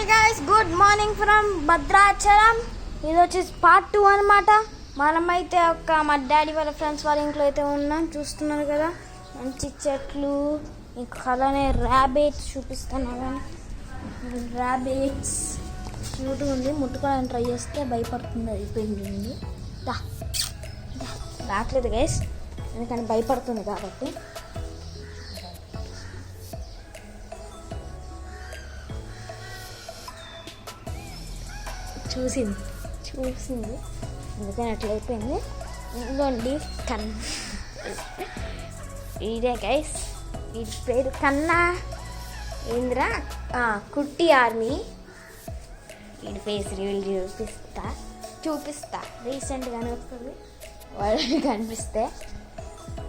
Hi guys, good morning from Bhadrachalam. ఇది వచ్చేసి part 2 అనమాట. మనమైతే మా డాడీ వాళ్ళ ఫ్రెండ్స్ వాళ్ళ ఇంట్లో అయితే ఉన్నాం. చూస్తున్నారు కదా, మంచి చెట్లు, ఇంకా అలానే ర్యాబిట్స్ చూపిస్తున్నాను. ర్యాబిట్స్ క్యూట్గా ఉంది. ముట్టుకోవడానికి ట్రై చేస్తే భయపడుతుంది, అయిపోయింది. రావట్లేదు గైస్, ఎందుకంటే భయపడుతుంది కాబట్టి. చూసింది అందుకని అట్లా అయిపోయింది. ఇంకోండి ఇదే గైస్, వీడి పేరు కన్నా ఏంద్రా కుట్టి ఆర్మీ. వీడి ఫేస్ రివీల్ చూపిస్తా రీసెంట్గానే వస్తుంది వాళ్ళకి కనిపిస్తే.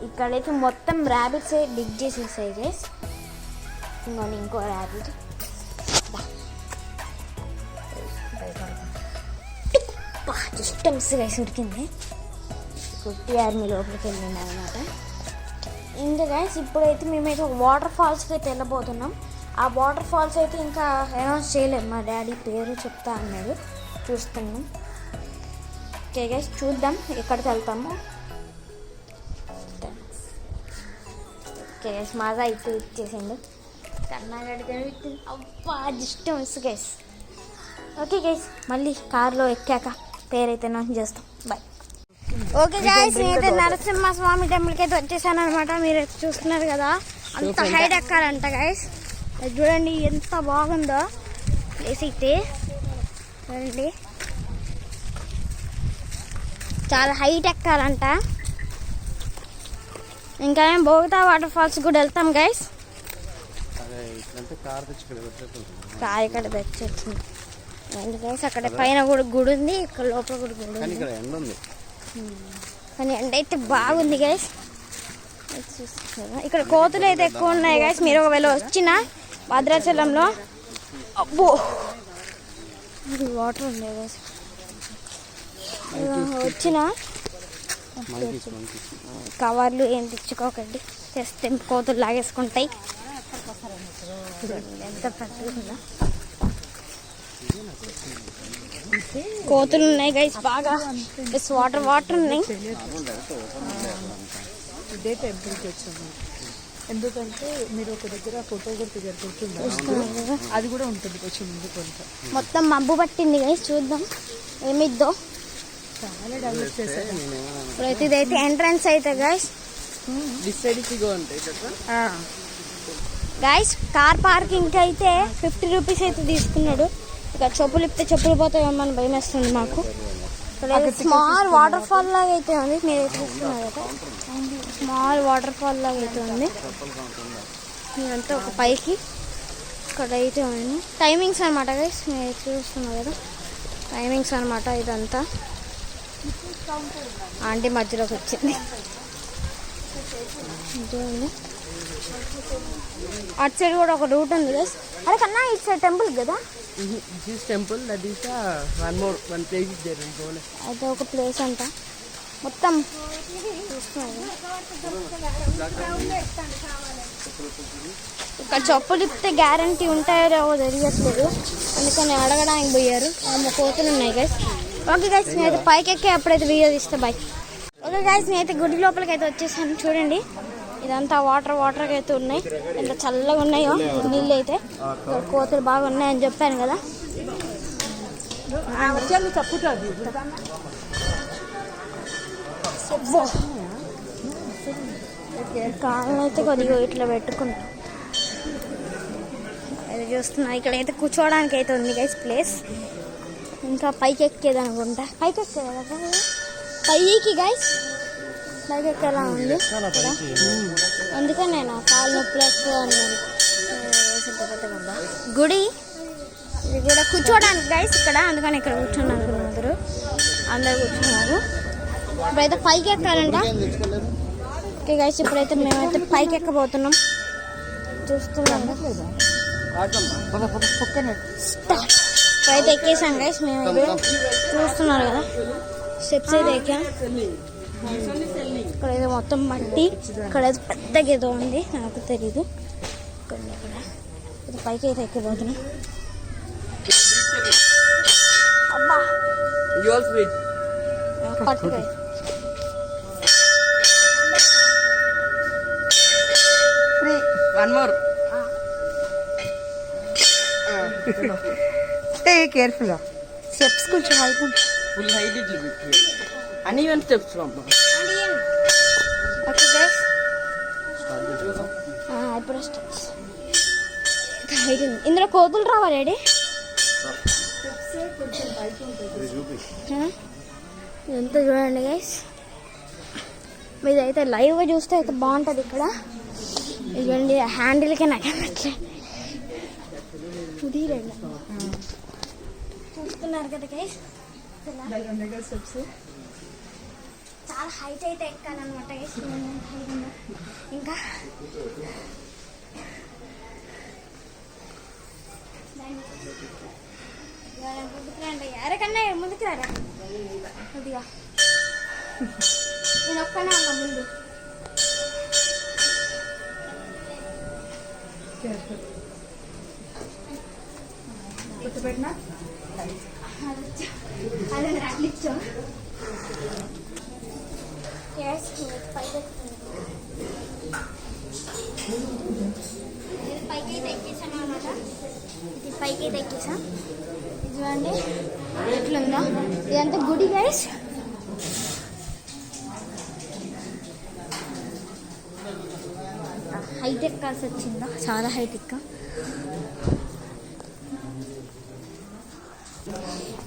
ఇక్కడైతే మొత్తం ర్యాబిట్స్ డిగ్ చేసేసాయి గైస్. ఇంకో ర్యాబిట్ జస్ట్ మిస్ గైస్ ఉడికింది. కుట్టి ఆర్మీ లోపలికి వెళ్ళింది అనమాట. ఇంకా గైస్ ఇప్పుడైతే మేమైతే వాటర్ ఫాల్స్కి అయితే వెళ్ళబోతున్నాం. ఆ వాటర్ ఫాల్స్ అయితే ఇంకా అనౌన్స్ చేయలేదు, మా డాడీ పేరు చెప్తా అన్నాడు. చూస్తున్నాం. ఓకే గైస్, చూద్దాం ఎక్కడికి వెళ్తాము. ఓకే గైస్, మాదా అయితే ఇచ్చేసిండు. కన్నాగడితే అబ్బా just miss guys. Okay guys, మళ్ళీ కార్లో ఎక్కాక పేరైతే అనౌన్స్ చేస్తాం. బాయ్. ఓకే గైస్, నేనైతే నరసింహస్వామి టెంపుల్కి అయితే వచ్చేసాను అనమాట. మీరు చూస్తున్నారు కదా, అంత హైట్ ఎక్కాలంట గైస్. అది చూడండి ఎంత బాగుందో ప్లేస్ అయితే. చూడండి చాలా హైట్ ఎక్కాలంట. ఇంకా మేము బోగతా వాటర్ ఫాల్స్ కూడా వెళ్తాం గైస్. కార్ ఇక్కడ తెచ్చేస్తుంది గైస్. అక్కడ పైన కూడా గుడి ఉంది, ఇక్కడ లోపల కూడా గుడి ఉంది. కానీ ఎండ అయితే బాగుంది గైస్. ఇక్కడ కోతులు అయితే ఎక్కువ ఉన్నాయి గైస్. మీరు ఒకవేళ వచ్చిన భద్రాచలంలో అబ్బో వాటర్ ఉంది గైస్. వచ్చిన కవర్లు ఏం తెచ్చుకోకండి, తెస్తే కోతులు లాగేసుకుంటాయి. ఎంత పెద్దగా ఉందా, కోతులు ఉన్నాయి గైస్ బాగా. వాటర్ ఉన్నాయి. ఇదే టెంపుల్కి వచ్చాము, ఎందుకంటే మీరు ఒక దగ్గర ఫోటో కూడా దిగలుగుతున్నారు, అది కూడా ఉంటుంది కొంచెం ముందు కొంత. మొత్తం మబ్బు పట్టింది గైస్, చూద్దాం ఏమిద్దో. చాలా డెవలప్ చేశారు. ఇప్పుడైతే ఇదైతే ఎంట్రన్స్ అయితే గైస్. గైస్ కార్ పార్కింగ్కి అయితే 50 రూపీస్ అయితే తీసుకున్నాడు. ఇక చెప్పులు ఇప్పితే చెప్పులు పోతాయేమని భయం వేస్తుంది మాకు. ఇక్కడ స్మాల్ వాటర్ ఫాల్ లాగా అయితే ఉంది. మీరు చూస్తున్నారు కదా, స్మాల్ వాటర్ ఫాల్ లాగా అయితే ఉంది. మీరంతా ఒక పైకి ఇక్కడ అయితే ఉంది. టైమింగ్స్ అనమాట గైస్, మీరు చూస్తున్నారు కదా, టైమింగ్స్ అనమాట. ఇదంతా ఆంటీ మధ్యలోకి వచ్చింది. అటు సైడ్ కూడా ఒక రూట్ ఉంది గైస్. అరే కన్నా ఇటు సైడ్ టెంపుల్ కదా. అయితే ఒక ప్లేస్ అంట మొత్తం చూస్తున్నారు. ఇక్కడ చెప్పులు ఇప్పితే గ్యారంటీ ఉంటాయో తెలియట్లేదు, అందుకని అడగడానికి పోయారు. కోతులు ఉన్నాయి గైస్. ఓకే గైస్, నేనైతే పైకి ఎక్కి అప్పుడైతే వీడియో తీస్తే బాయ్. ఓకే గైస్, నేనైతే గుడి లోపలికి అయితే వచ్చేసాను. చూడండి ఇదంతా వాటర్ అయితే ఉన్నాయి. ఎంత చల్లగా ఉన్నాయో నీళ్ళు అయితే. కోతులు బాగా ఉన్నాయని చెప్పాను కదా. కాళ్ళని అయితే కొద్దిగా ఇట్లా పెట్టుకుంటాం. అది చూస్తున్నా, ఇక్కడైతే కూర్చోవడానికి అయితే ఉంది గైస్ ప్లేస్. ఇంకా పైకి ఎక్కేది అనుకుంటా, పైకి ఎక్కేది కదా పైకి గైస్, పైకి ఎక్కేలా ఉంది. అందుకని నేను కాళ్ళు నొప్పులు ఎక్కువ అన్నాను. గుడి ఇది కూడా కూర్చోడానికి గైస్ ఇక్కడ, అందుకని ఇక్కడ కూర్చున్నారు. అందరు కూర్చున్నారు. ఇప్పుడైతే పైకి ఎక్కాలంట. ఓకే గైస్, ఇప్పుడైతే మేమైతే పైకి ఎక్కబోతున్నాం. చూస్తున్నాం ఇప్పుడైతే ఎక్కేసాం గైస్. మేమైతే చూస్తున్నారు కదా, స్టెప్స్ అయితే ఎక్కాం. ఇక్కడైతే మొత్తం మట్టి, ఇక్కడైతే పెద్దగా ఏదో ఉంది, నాకు తెలీదు. ఇక్కడ పైకి అయితే ఎక్కిపోతున్నాం. అబ్బా You all sweet. పట్టుకో Free. One more. Stay careful. Steps కొంచెం హైట్ ఉంటుంది. Full height it will be here. Uneven steps from. Okay guys ఇప్పుడు స్టెప్స్ ఇందులో కోతులు రావాలి డాడీ ఇదంతా చూడండి గైస్ మీదైతే లైవ్గా చూస్తే అయితే బాగుంటుంది ఇక్కడ ఇదిగోండి హ్యాండిల్కే నాకు అన్నట్లే కుదిరండి చూస్తున్నారు కదా గైస్ చాలా హైట్ అయితే ఎక్కాను అనమాట గైస్ ఇంకా ఎరకన్నా ముందుకు రారా కొద్దిగా నేను ఒక్కనే ఉన్నా ముందు గుర్తుపెట్టినా అదే అట్లిచ్చా పైకి అయితే ఎక్కేసాను అనమాట ఇది పైకి అయితే ఎక్కేసాం ఇది చూడండి ఎట్లుందా ఇదంతా గుడి గైస్ హైట్ ఎక్కాల్సి వచ్చిందా చాలా హైట్ ఎక్కా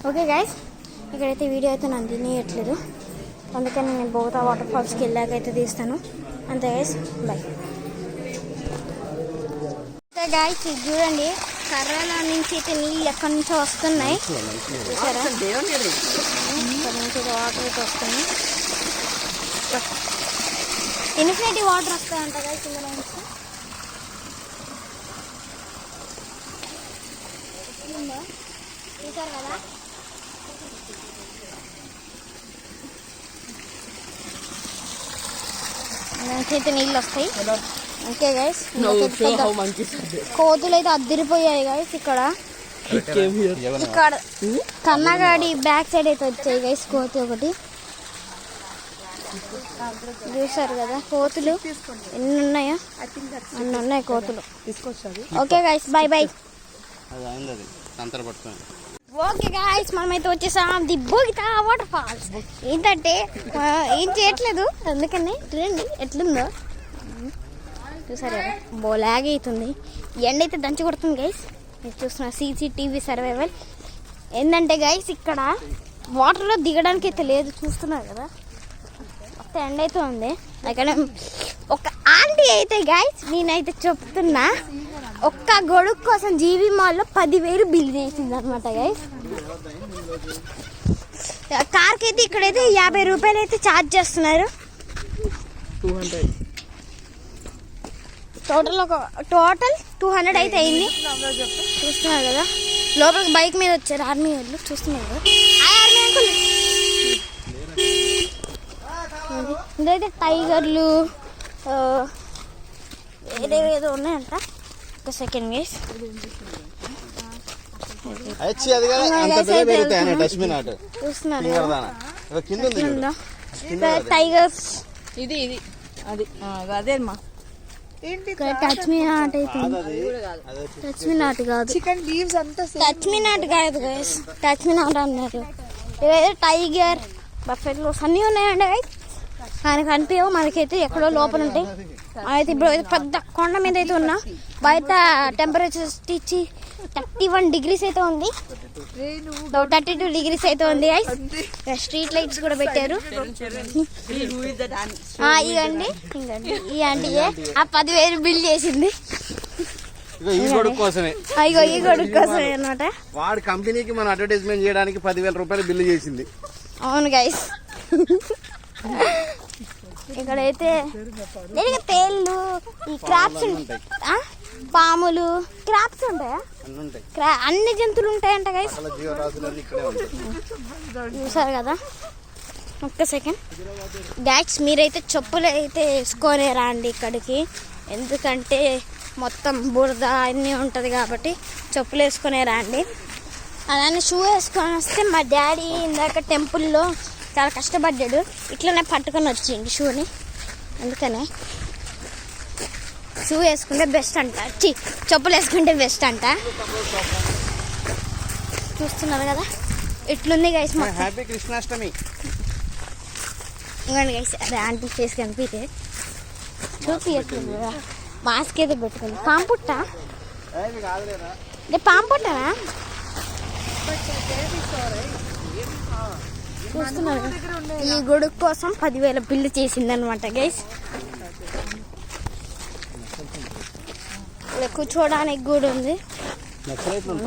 ఓకే గైస్ ఇక్కడైతే వీడియో అయితే నన్ను తినేయట్లేదు అందుకని నేను బోతా వాటర్ ఫాల్స్కి వెళ్ళాకైతే తీస్తాను అంతే గైస్ బాయ్ గైస్ ఇది చూడండి కర్రల నుంచి అయితే నీళ్ళు ఎక్కడి నుంచో వస్తున్నాయి చూసారా ఇక్కడ నుంచి వాటర్ అయితే వస్తున్నాయి ఇన్ఫినిటీ వాటర్ వస్తాయంట గైస్ ఇందులో నుంచి చూసారు కదా అయితే నీళ్ళు వస్తాయి ఓకే గైస్ కోతులు అయితే అద్దరిపోయాయి గైస్ ఇక్కడ కన్నగాడి బ్యాక్ సైడ్ అయితే వచ్చాయి గైస్ కోతి ఒకటి చూసారు కదా కోతులు ఎన్ని ఉన్నాయో అన్ని ఉన్నాయి కోతులు okay guys bye bye okay guys మనమైతే వచ్చేసాం ది బోగితా వాటర్ ఫాల్స్ ఏంటంటే ఏం చేయట్లేదు అందుకని చూడండి ఎట్లుందో చూసారు బోలాగే అవుతుంది ఎండ అయితే దంచి కొడుతుంది గైస్ మీరు చూస్తున్న CCTV సర్వైవల్ ఏంటంటే గైస్ ఇక్కడ వాటర్లో దిగడానికి అయితే లేదు చూస్తున్నారు కదా మొత్తం ఎండ అయితే ఉంది అక్కడ ఒక ఆంటీ అయితే గైస్ నేనైతే చెప్తున్నా ఒక్క గొడుగు కోసం జీవి మాల్లో 10,000 బిల్ చేసింది అనమాట గైస్ కార్కి అయితే ఇక్కడైతే 50 రూపాయలు అయితే ఛార్జ్ చేస్తున్నారు టోటల్ 200 అయితే అయింది చూస్తున్నారు కదా లోపలికి బైక్ మీద వచ్చారు ఆర్మీ వాళ్ళు చూస్తున్నారు కదా ఆర్మీ అంకుల్ ఇదైతే టైగర్లు ఏదో ఉన్నాయంట ఒక సెకండ్ గైస్ చూస్తున్నారు టైగర్స్ ఇది అది అదేమ్మా టచ్ మీ నాట్ అయితే టచ్ మీ నాట్ కాదు చికెన్ లీవ్స్ అంతా టచ్ మీ నాట్ కాదు గైస్ టచ్ మీ నాట్ అన్నారు ఇవైతే టైగర్ బఫెలో అన్నీ ఉన్నాయండి గైస్ ఆయనకు అనిపించవు మనకైతే ఎక్కడో లోపల ఉంటాయి అయితే ఇప్పుడు అయితే పెద్ద కొండ మీద అయితే ఉన్నా బయట టెంపరేచర్ ఇచ్చి 31 degrees అయితే ఉంది 32 degrees అయితే ఉంది స్ట్రీట్ లైట్స్ కూడా పెట్టారు ఇవ్వండి ఈ ఆంటీయే ఆ 10,000 బిల్ చేసింది ఈ గొడుగు కోసమే అనమాట వాడి కంపెనీకి మన అడ్వర్టైజ్మెంట్ చేయడానికి 10,000 రూపాయలు బిల్లు చేసింది అవును గైస్ ఇక్కడైతే తేళ్ళు ఈ క్రాప్స్ పాములు క్రాప్స్ ఉంటాయా అన్ని జంతువులు ఉంటాయంట గైస్ చూసారు కదా ఒక్క సెకండ్ గైస్ మీరైతే చెప్పులు అయితే వేసుకొని రండి ఇక్కడికి ఎందుకంటే మొత్తం బురద అన్నీ ఉంటుంది కాబట్టి చెప్పులు వేసుకొని రండి అలానే షూ వేసుకొని వస్తే మా డాడీ ఇందాక టెంపుల్లో చాలా కష్టపడ్డాడు, ఇట్లనే పట్టుకొని వచ్చిండు షూని. అందుకనే షూ వేసుకుంటే బెస్ట్ అంట, చెప్పులు వేసుకుంటే బెస్ట్ అంట. చూస్తున్నారు కదా ఇట్లుంది గైస్ మొత్తం. హ్యాపీ కృష్ణాష్టమి. ఇవ్వండి గైస్, అదే ఆంటీ ఫేస్ కనిపితే చూపించట్లేదు కదా, మాస్క్ ఏదో పెట్టుకుంది. పాంపుట్ట పాంపుట్టనా చూస్తున్నారు. ఈ గొడుగు కోసం 10,000 బిల్లు చేసిందనమాట గైస్. ఇక్కడ కూర్చోడానికి కూడా ఉంది,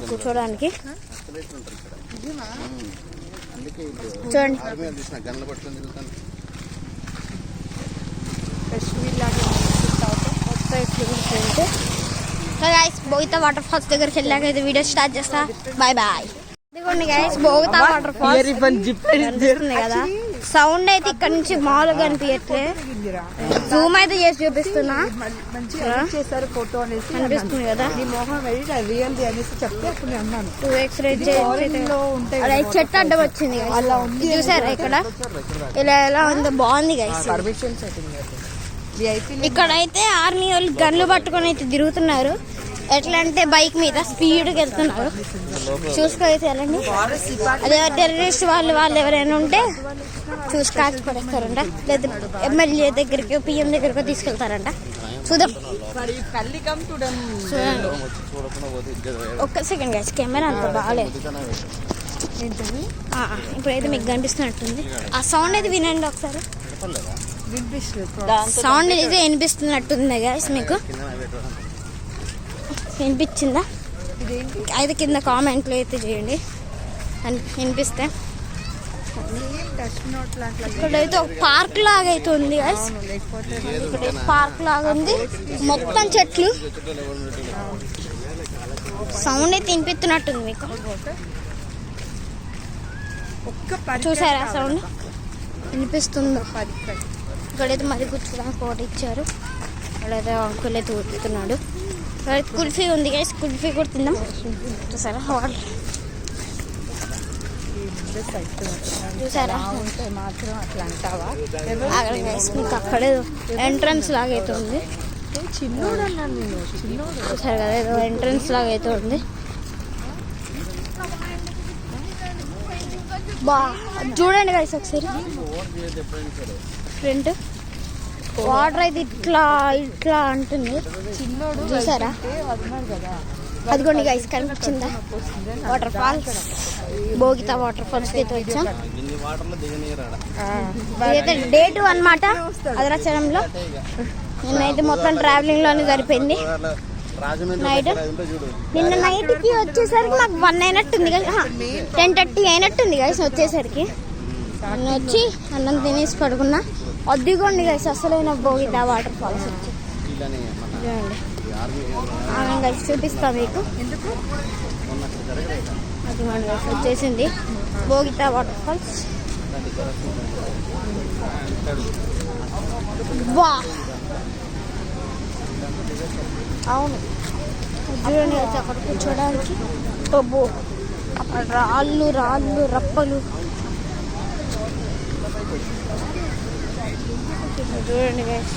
కూర్చోడానికి. చూడండి బోగితా వాటర్ ఫాల్స్ దగ్గరికి వెళ్ళాక అయితే వీడియో స్టార్ట్ చేస్తా. Bye bye. ఇదిగోండి గైస్, బోగితా వాటర్ ఫాల్స్ కనిపిస్తుంది కదా. సౌండ్ అయితే ఇక్కడ నుంచి మామూలుగా కనిపించట్లే, జూమ్ అయితే చేసి చూపిస్తున్నా. కనిపిస్తుంది కదా, 2x చెట్టు అడ్డం వచ్చింది చూసారా ఇక్కడ, ఇలా ఎలా ఉందో బాగుంది గైస్. ఇక్కడైతే ఆర్మీ వాళ్ళు గన్లు పట్టుకొని అయితే తిరుగుతున్నారు. ఎట్లా అంటే బైక్ మీద స్పీడ్గా వెళ్తున్నారు. చూసుకైతే వెళ్ళండి. అదే టెర్రరిస్ట్ వాళ్ళు ఎవరైనా ఉంటే చూసి కాల్చి పడేస్తారంట, లేదా ఎమ్మెల్యే దగ్గరికి పిఎం దగ్గరికి తీసుకెళ్తారంట. చూద్దాం, చూడండి. ఒక్క సెకండ్ గైస్, కెమెరా అంత బాగాలేదు. ఇప్పుడైతే మీకు కనిపిస్తున్నట్టుంది. ఆ సౌండ్ అయితే వినండి ఒకసారి. సౌండ్ అయితే వినిపిస్తున్నట్టుంది గైస్, మీకు వినిపించిందా? అయితే కింద కామెంట్లు అయితే చేయండి వినిపిస్తే. ఇక్కడైతే ఒక పార్క్ లాగా అయితే ఉంది గైస్, ఇక్కడ పార్క్ లాగా ఉంది, మొత్తం చెట్లు. సౌండ్ అయితే వినిపిస్తున్నట్టుంది మీకు, చూసారా సౌండ్ వినిపిస్తుందో? ఇక్కడైతే మరి కూర్చోడానికి కోట ఇచ్చారు. ఇక్కడైతే అంకుల్ అయితే కూర్చుతున్నాడు. కుల్ఫీ ఉంది గైస్, కుల్ఫీ కూడా తిందాం. చూసారా వాటర్, చూసారా? మీకు అక్కడే ఎంట్రన్స్ లాగా అయితే ఉంది, చూసారు కదా, ఏదో ఎంట్రన్స్ లాగా అయితే ఉంది. బా చూడండి గైస్ ఒకసారి ఫ్రంట్ వాటర్ అయితే ఇట్లా ఇట్లా అంటుంది, చూసారా? అదిగోండి గైస్, కనిపించిందా వాటర్ ఫాల్స్? బోగితా వాటర్ ఫాల్స్ అయితే వచ్చాం. ఇదైతే డే 2 అన్నమాట అరుణాచలంలో. నిన్నైతే మొత్తం ట్రావెలింగ్ లోనే సరిపోయింది. నైట్ నిన్న నైట్కి వచ్చేసరికి మాకు 1 అయినట్టుంది, 10:30 అయినట్టుంది గైస్ వచ్చేసరికి. నిన్న వచ్చి అన్నం తినేసి పడుకున్నా. అదిగోండి గైస్ అసలైన బోగితా వాటర్ ఫాల్స్ వచ్చి గైస్ చూపిస్తా మీకు. అదిగోండి గైస్ వచ్చేసింది బోగితా వాటర్ ఫాల్స్. వా అవును, చూడండి గైస్ అక్కడ కూర్చోడానికి టొబ్బు, అక్కడ రాళ్ళు రాళ్ళు రప్పలు. చూడండి గైస్,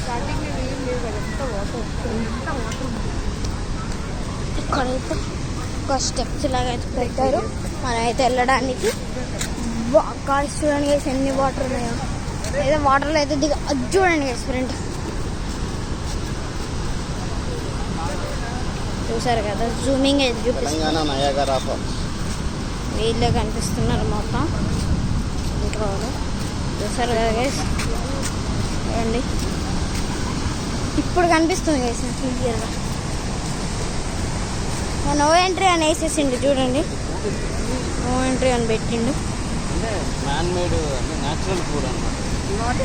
ఇక్కడైతే ఒక స్టెప్స్ లాగా అయితే పెట్టారు మనం అయితే వెళ్ళడానికి. గాయ్స్ చూడండి గైస్ ఎన్ని వాటర్ ఉన్నాయో, ఏదో వాటర్లో అయితే దిగ. అది చూడండి గైస్ ఫ్రెండ్, చూసారు కదా, జూమింగ్ అయితే చూపిస్తున్నారు. వీళ్ళే కనిపిస్తున్నారు మొత్తం, ఇంకా చూసారు కదా గైస్. చూడండి ఇప్పుడు కనిపిస్తుంది గైస్ క్లియర్గా. నో ఎంట్రీ అని వేసేసిండు చూడండి, నో ఎంట్రీ అని పెట్టిండు.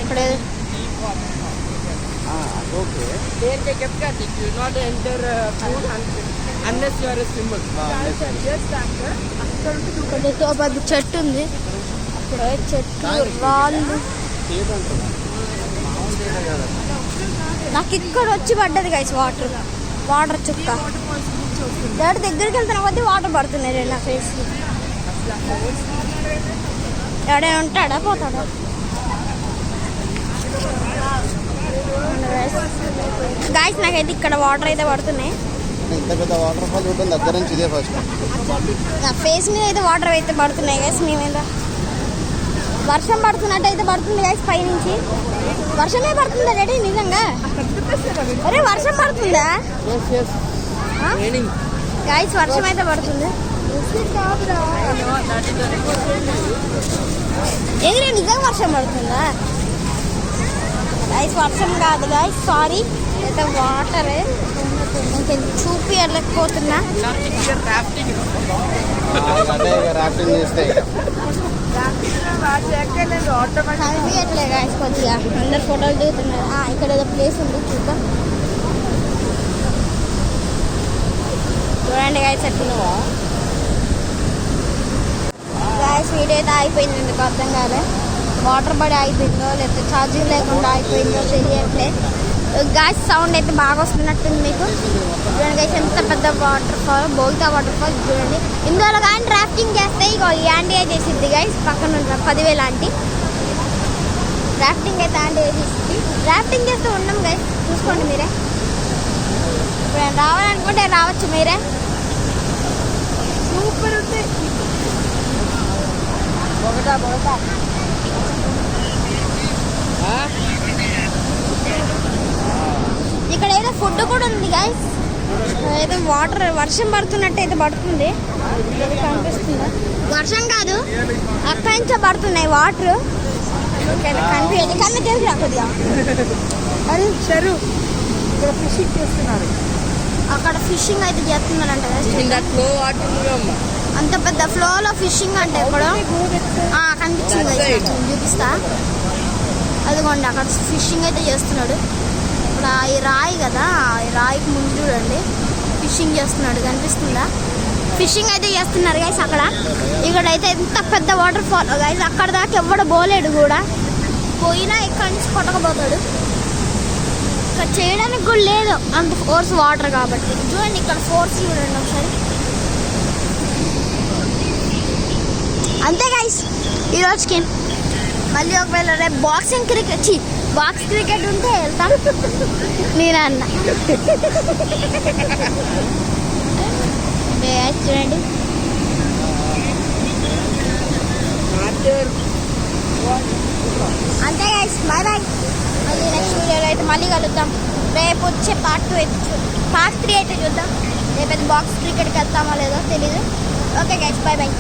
ఇక్కడ పెద్ద చెట్టు ఉంది, అక్కడ చెట్టు రాళ్ళు. నాకు ఇక్కడ వచ్చి పడ్డది గైస్ వాటర్ చుక్క. డాడీ దగ్గరికి వెళ్తున్న కొద్దీ వాటర్ పడుతున్నాయి నా ఫేస్. ఎవడైనా ఉంటాడా పోతాడా? గాయస్ నాకైతే ఇక్కడ వాటర్ అయితే పడుతున్నాయి. ఇంత పెద్ద వాటర్ ఫాల్ చూడడం దగ్గర నుంచి ఇదే ఫస్ట్. నా ఫేస్ మీద అయితే వాటర్ అయితే పడుతున్నాయి గైస్. మీ మీద వర్షం పడుతున్నట్టు అయితే పడుతుంది గైస్. పైనుంచి వర్షమే పడుతుందా డాడీ నిజంగా? అరే వర్షం పడుతుందా గైస్? వర్షం అయితే పడుతుంది. ఎదురే నిజంగా వర్షం పడుతుందా గైస్? వర్షం కాదు గైస్, సారీ. అయితే వాటర్ ఇంకేం చూపియలేకపోతున్నా. రాఫ్టింగ్ చేస్తే కనిపించట్లే గైస్ కొద్దిగా. అందరు ఫోటోలు దిగుతున్నారు. ఇక్కడ ఏదో ప్లేస్ ఉంది చూద్దాం. చూడండి గైస్ ఎట్లా గైస్. వీడియో అయితే అయిపోయింది, ఎందుకు అర్థం కాలే. వాటర్ పడి అయిపోయిందో లేకపోతే ఛార్జింగ్ లేకుండా అయిపోయిందో తెలియట్లే గాయస్. సౌండ్ అయితే బాగా వస్తున్నట్టుంది మీకు. చూడండి గైస్ ఎంత పెద్ద వాటర్ ఫాల్, బోగితా వాటర్ ఫాల్ చూడండి. ఇందులో కానీ డ్రాఫ్టింగ్ చేస్తే ఇక ఈ ఆంటీ అయితే చేసిద్ది గైస్. పక్కన 10,000 ఆంటీ డ్రాఫ్టింగ్ అయితే ఆంటీ చేసిద్ది. డ్రాఫ్టింగ్ చేస్తూ ఉన్నాం గైస్, చూసుకోండి మీరే. ఇప్పుడు రావాలనుకుంటే రావచ్చు మీరే. సూపర్ ఉంది. బొగటా ఇక్కడ ఏదో ఫుడ్ కూడా ఉంది గైస్. ఏదో వాటర్ వర్షం పడుతున్నట్టు అయితే పడుతుంది. కనిపిస్తుందా? వర్షం కాదు, అక్కడి నుంచే పడుతున్నాయి వాటర్. కనిపించదు కానీ తెలుసు కొద్దిగా. అది చెరువు, ఇక్కడ ఫిషింగ్ చేస్తున్నారు. అక్కడ ఫిషింగ్ అయితే చేస్తున్నారంట అంత పెద్ద ఫ్లోలో ఫిషింగ్ అంటే ఇక్కడ కనిపించింది. చూపిస్తా, అదిగోండి అక్కడ ఫిషింగ్ అయితే చేస్తున్నాడు. ఇప్పుడు ఈ రాయి కదా, ఈ రాయికి ముందు చూడండి ఫిషింగ్ చేస్తున్నాడు, కనిపిస్తుందా? ఫిషింగ్ అయితే చేస్తున్నారు గైస్ అక్కడ. ఇక్కడైతే ఎంత పెద్ద వాటర్ ఫాల్ గైస్. అక్కడ దాకా ఎవడ పోలేడు కూడా, పోయినా ఇక్కడి నుంచి కొట్టకపోతాడు. ఇక్కడ చేయడానికి కూడా లేదు అంత ఫోర్స్ వాటర్ కాబట్టి. చూడండి ఇక్కడ ఫోర్స్ చూడండి ఒకసారి. అంతే గైస్ ఈరోజుకి. మళ్ళీ ఒకవేళ రేపు బాక్స్ క్రికెట్ ఉంటే వెళ్తాం నేనన్న. చూడండి అంతే గైస్, బాయ్ బాయ్. మళ్ళీ నెక్స్ట్ వీడియోలో అయితే మళ్ళీ కలుద్దాం. రేపు వచ్చే పార్ట్ 3 అయితే చూద్దాం. రేపు బాక్స్ క్రికెట్కి వెళ్తామో లేదో తెలీదు. Okay guys, bye bye.